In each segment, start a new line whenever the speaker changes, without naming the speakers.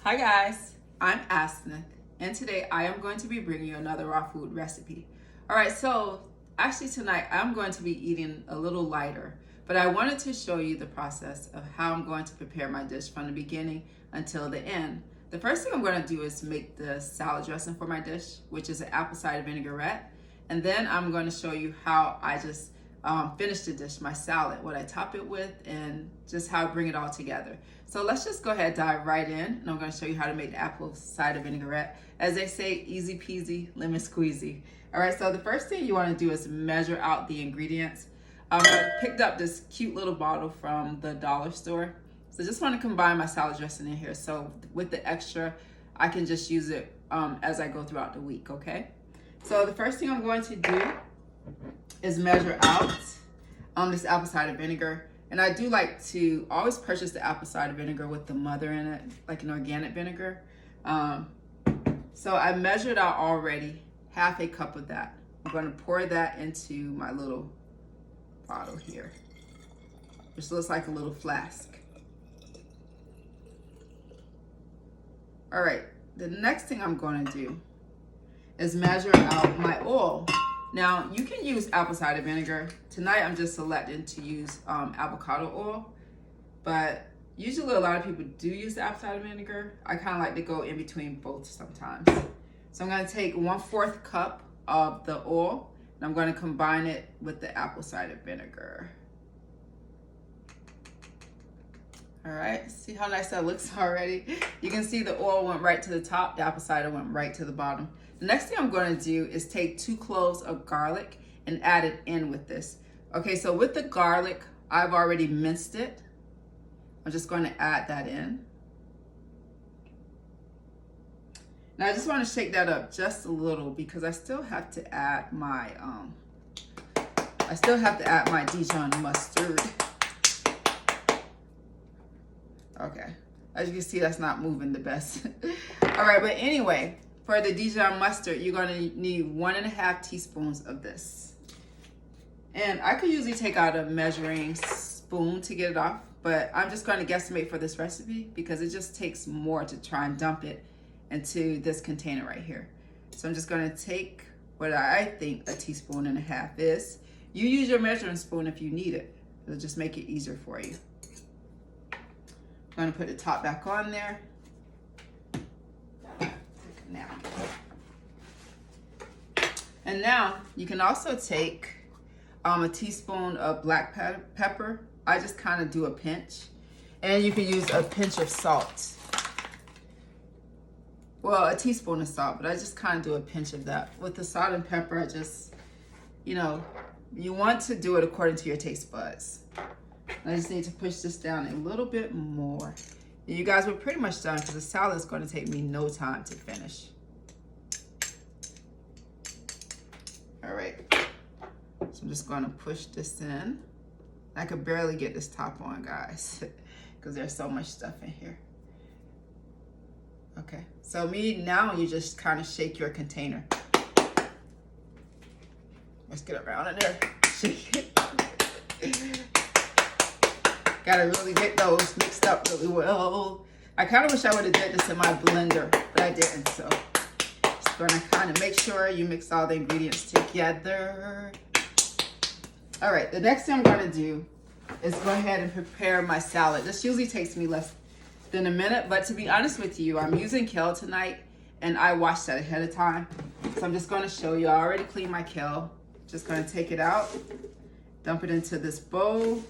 Hi guys, I'm Asnith, and today I am going to be bringing you another raw food recipe. All right, so actually tonight I'm going to be eating a little lighter, but I wanted to show you the process of how I'm going to prepare my dish from the beginning until the end. The first thing I'm going to do is make the salad dressing for my dish, which is an apple cider vinaigrette, and then I'm going to show you how I just finish the dish, my salad, what I top it with, and just how I bring it all together. So let's just go ahead, dive right in, and I'm going to show you how to make the apple cider vinaigrette. As they say, easy peasy, lemon squeezy. All right, so the first thing you want to do is measure out the ingredients. I picked up this cute little bottle from the dollar store. So just want to combine my salad dressing in here. So with the extra, I can just use it as I go throughout the week, okay? So the first thing I'm going to do is measure out this apple cider vinegar. And I do like to always purchase the apple cider vinegar with the mother in it, like an organic vinegar. So I measured out already half a cup of that. I'm going to pour that into my little bottle here, which looks like a little flask. All right, the next thing I'm going to do is measure out my oil. Now, you can use apple cider vinegar. Tonight, I'm just selecting to use avocado oil, but usually a lot of people do use the apple cider vinegar. I kind of like to go in between both sometimes. So I'm going to take 1/4 cup of the oil, and I'm going to combine it with the apple cider vinegar. All right, see how nice that looks already? You can see the oil went right to the top, the apple cider went right to the bottom. The next thing I'm going to do is take 2 cloves of garlic and add it in with this. Okay, so with the garlic, I've already minced it. I'm just going to add that in. Now I just want to shake that up just a little because I still have to add my Dijon mustard. Okay, as you can see, that's not moving the best. All right, but anyway, for the Dijon mustard, you're going to need 1.5 teaspoons of this. And I could usually take out a measuring spoon to get it off, but I'm just going to guesstimate for this recipe because it just takes more to try and dump it into this container right here. So I'm just going to take what I think 1.5 teaspoons is. You use your measuring spoon if you need it. It'll just make it easier for you. I'm going to put the top back on there. Now. And now you can also take a teaspoon of black pepper. I just kind of do a pinch. And you can use a pinch of salt. Well, a teaspoon of salt, but I just kind of do a pinch of that. With the salt and pepper, I just, you want to do it according to your taste buds. I just need to push this down a little bit more. And you guys, we're pretty much done because the salad is going to take me no time to finish. All right, so I'm just going to push this in. I could barely get this top on, guys, because there's so much stuff in here. Okay, so now you just kind of shake your container. Let's get around in there. Shake it. Gotta really get those mixed up really well. I kind of wish I would have did this in my blender, but I didn't. So just gonna kind of make sure you mix all the ingredients together. All right, the next thing I'm gonna do is go ahead and prepare my salad. This usually takes me less than a minute, but to be honest with you, I'm using kale tonight, and I washed that ahead of time. So I'm just gonna show you. I already cleaned my kale. Just gonna take it out, dump it into this bowl.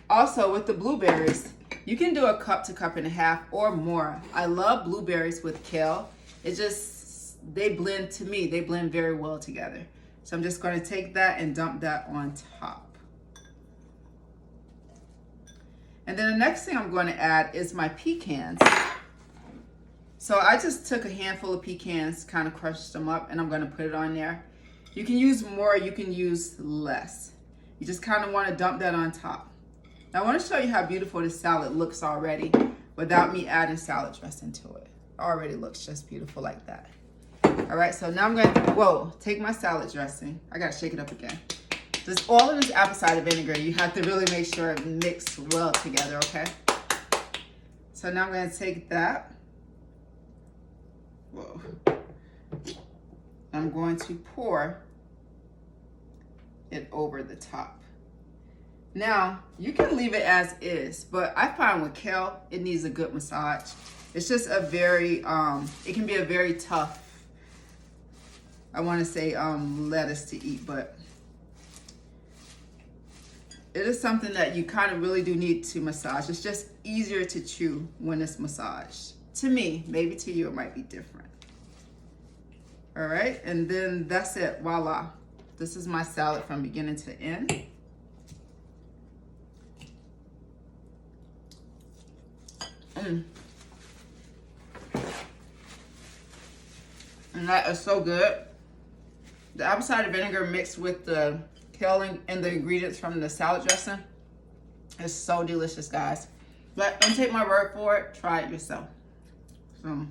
Also, with the blueberries, you can do 1 cup to 1.5 cups or more. I love blueberries with kale. They blend, to me, they blend very well together. So I'm just going to take that and dump that on top. And then the next thing I'm going to add is my pecans. So I just took a handful of pecans, kind of crushed them up, and I'm going to put it on there. You can use more, you can use less. You just kind of want to dump that on top. Now, I want to show you how beautiful this salad looks already without me adding salad dressing to it. It already looks just beautiful like that. All right, so now I'm going to, take my salad dressing. I got to shake it up again. All of this apple cider vinegar, you have to really make sure it mixes well together, okay? So So now I'm going to take that. Whoa. I'm going to pour it over the top. Now, you can leave it as is, but I find with kale, it needs a good massage. It's just a very, it can be a very tough, I want to say lettuce to eat, but it is something that you kind of really do need to massage. It's just easier to chew when it's massaged. To me, maybe to you it might be different. All right, and then that's it, voila. This is my salad from beginning to end. And that is so good. The apple cider vinegar mixed with the kale and the ingredients from the salad dressing is so delicious, guys. But don't take my word for it. Try it yourself. So,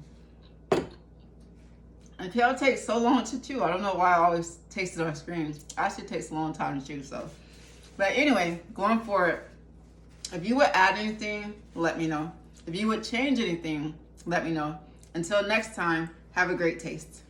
and kale takes so long to chew. I don't know why I always taste it on screen. It actually takes a long time to chew. So, but anyway, going for it. If you would add anything, let me know. If you would change anything, let me know. Until next time, have a great taste.